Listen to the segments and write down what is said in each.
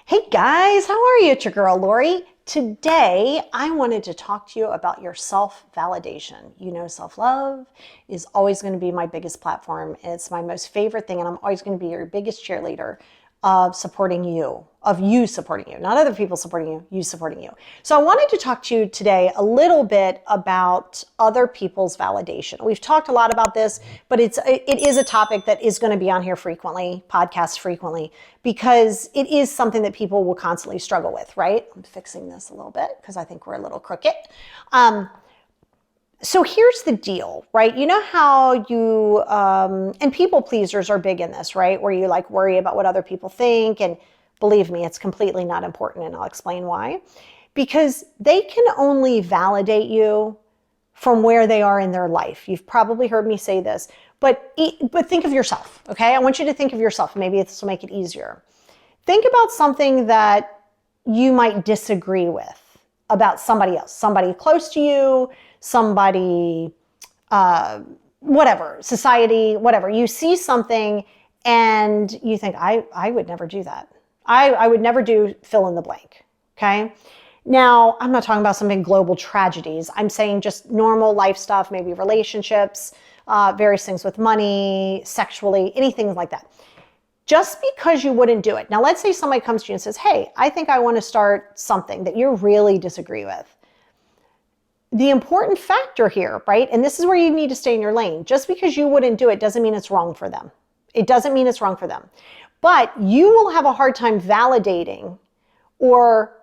Hey guys, how are you? It's your girl Lori. Today, I wanted to talk to you about your self-validation. You know, self-love is always going to be my biggest platform. It's my most favorite thing, and I'm always going to be your biggest cheerleader of supporting you, of you supporting you, not other people supporting you supporting you. So I wanted to talk to you today a little bit about other people's validation. We've talked a lot about this, but it is a topic that is going to be on here frequently, podcasts frequently, because it is something that people will constantly struggle with, right? I'm fixing this a little bit because I think we're a little crooked. So here's the deal, right? You know how you, and people pleasers are big in this, right? Where you like worry about what other people think. And believe me, it's completely not important. And I'll explain why. Because they can only validate you from where they are in their life. You've probably heard me say this, but think of yourself, okay? I want you to think of yourself. Maybe this will make it easier. Think about something that you might disagree with about somebody else, somebody close to you, somebody, whatever, society, whatever. You see something and you think, I would never do that. I would never do fill in the blank, okay? Now, I'm not talking about some big global tragedies. I'm saying just normal life stuff, maybe relationships, various things with money, sexually, anything like that. Just because you wouldn't do it. Now, let's say somebody comes to you and says, hey, I think I want to start something that you really disagree with. The important factor here, right? And this is where you need to stay in your lane. Just because you wouldn't do it doesn't mean it's wrong for them. It doesn't mean it's wrong for them. But you will have a hard time validating or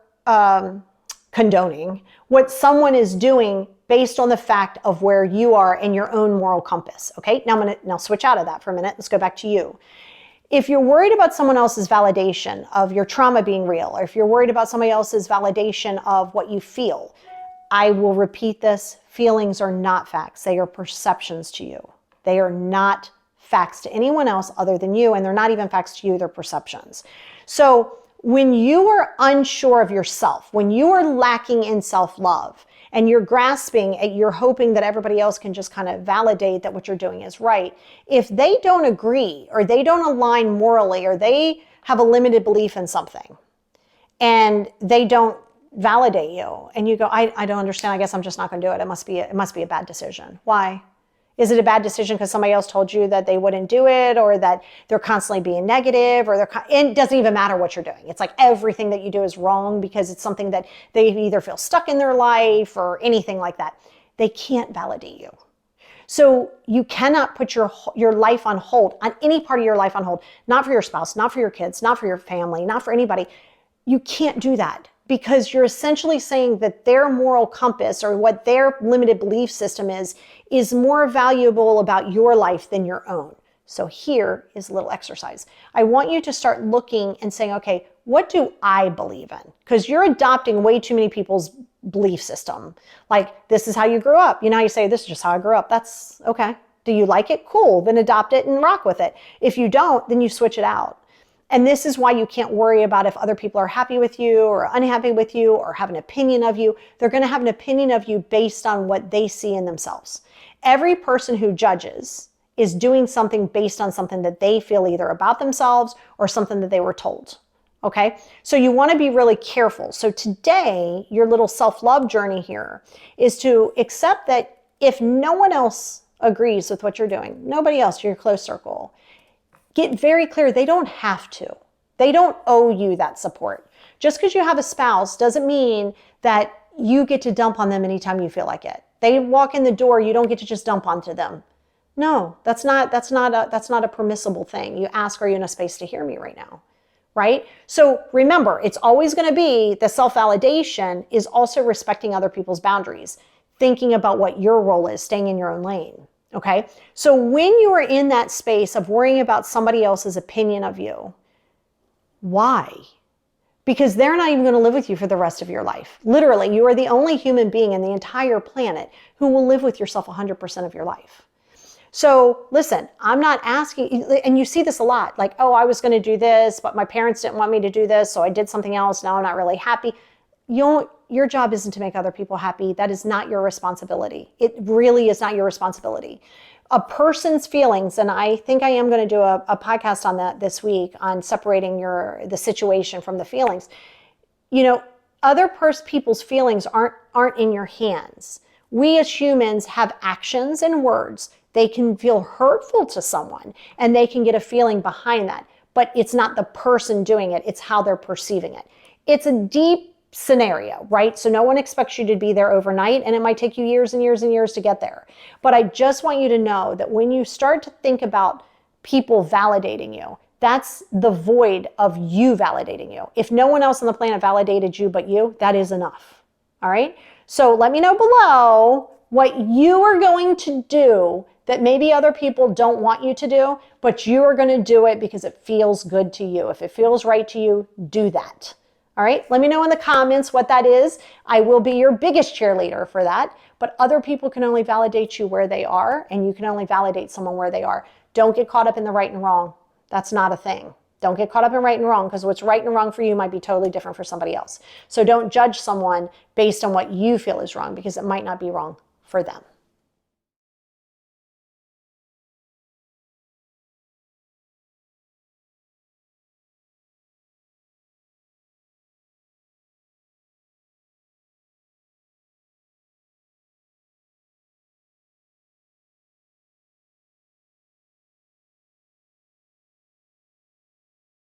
condoning what someone is doing based on the fact of where you are in your own moral compass. Okay, now I'm going to switch out of that for a minute. Let's go back to you. If you're worried about someone else's validation of your trauma being real, or if you're worried about somebody else's validation of what you feel, I will repeat this. Feelings are not facts. They are perceptions to you. They are not facts to anyone else other than you, and they're not even facts to you. They're perceptions. So when you are unsure of yourself, when you are lacking in self-love, and you're grasping at, you're hoping that everybody else can just kind of validate that what you're doing is right. If they don't agree, or they don't align morally, or they have a limited belief in something, and they don't validate you, and you go, I don't understand. I guess I'm just not going to do it. It must be a bad decision. Why? Is it a bad decision because somebody else told you that they wouldn't do it, or that they're constantly being negative, or it doesn't even matter what you're doing. It's like everything that you do is wrong because it's something that they either feel stuck in their life or anything like that. They can't validate you. So you cannot put your life on hold, on any part of your life on hold, not for your spouse, not for your kids, not for your family, not for anybody. You can't do that. Because you're essentially saying that their moral compass, or what their limited belief system is more valuable about your life than your own. So here is a little exercise. I want you to start looking and saying, okay, what do I believe in? Because you're adopting way too many people's belief system. Like, this is how you grew up. You know, you say, this is just how I grew up. That's okay. Do you like it? Cool. Then adopt it and rock with it. If you don't, then you switch it out. And this is why you can't worry about if other people are happy with you or unhappy with you or have an opinion of you. They're going to have an opinion of you based on what they see in themselves. Every person who judges is doing something based on something that they feel either about themselves or something that they were told. Okay? So you want to be really careful. So today, your little self-love journey here is to accept that if no one else agrees with what you're doing, nobody else, your close circle, get very clear, they don't have to. They don't owe you that support. Just because you have a spouse doesn't mean that you get to dump on them anytime you feel like it. They walk in the door, you don't get to just dump onto them. No, that's not a permissible thing. You ask, are you in a space to hear me right now? Right? So remember, it's always going to be the self-validation is also respecting other people's boundaries, thinking about what your role is, staying in your own lane. Okay, so when you are in that space of worrying about somebody else's opinion of you, why? Because they're not even going to live with you for the rest of your life. Literally, you are the only human being in the entire planet who will live with yourself 100% of your life. So listen, I'm not asking, and you see this a lot, like, oh, I was going to do this, but my parents didn't want me to do this, so I did something else. Now I'm not really happy. Your job isn't to make other people happy. That is not your responsibility. It really is not your responsibility. a person's feelings, and I think I am going to do a podcast on that this week on separating the situation from the feelings. You know, other people's feelings aren't in your hands. We as humans have actions and words. They can feel hurtful to someone and they can get a feeling behind that, but it's not the person doing it, it's how they're perceiving it. It's a deep scenario, right? So no one expects you to be there overnight, and it might take you years and years and years to get there. But I just want you to know that when you start to think about people validating you, that's the void of you validating you. If no one else on the planet validated you but you, that is enough. All right? So let me know below what you are going to do that maybe other people don't want you to do, but you are going to do it because it feels good to you. If it feels right to you, do that. All right? Let me know in the comments what that is. I will be your biggest cheerleader for that, but other people can only validate you where they are, and you can only validate someone where they are. Don't get caught up in the right and wrong. That's not a thing. Don't get caught up in right and wrong, because what's right and wrong for you might be totally different for somebody else. So don't judge someone based on what you feel is wrong, because it might not be wrong for them.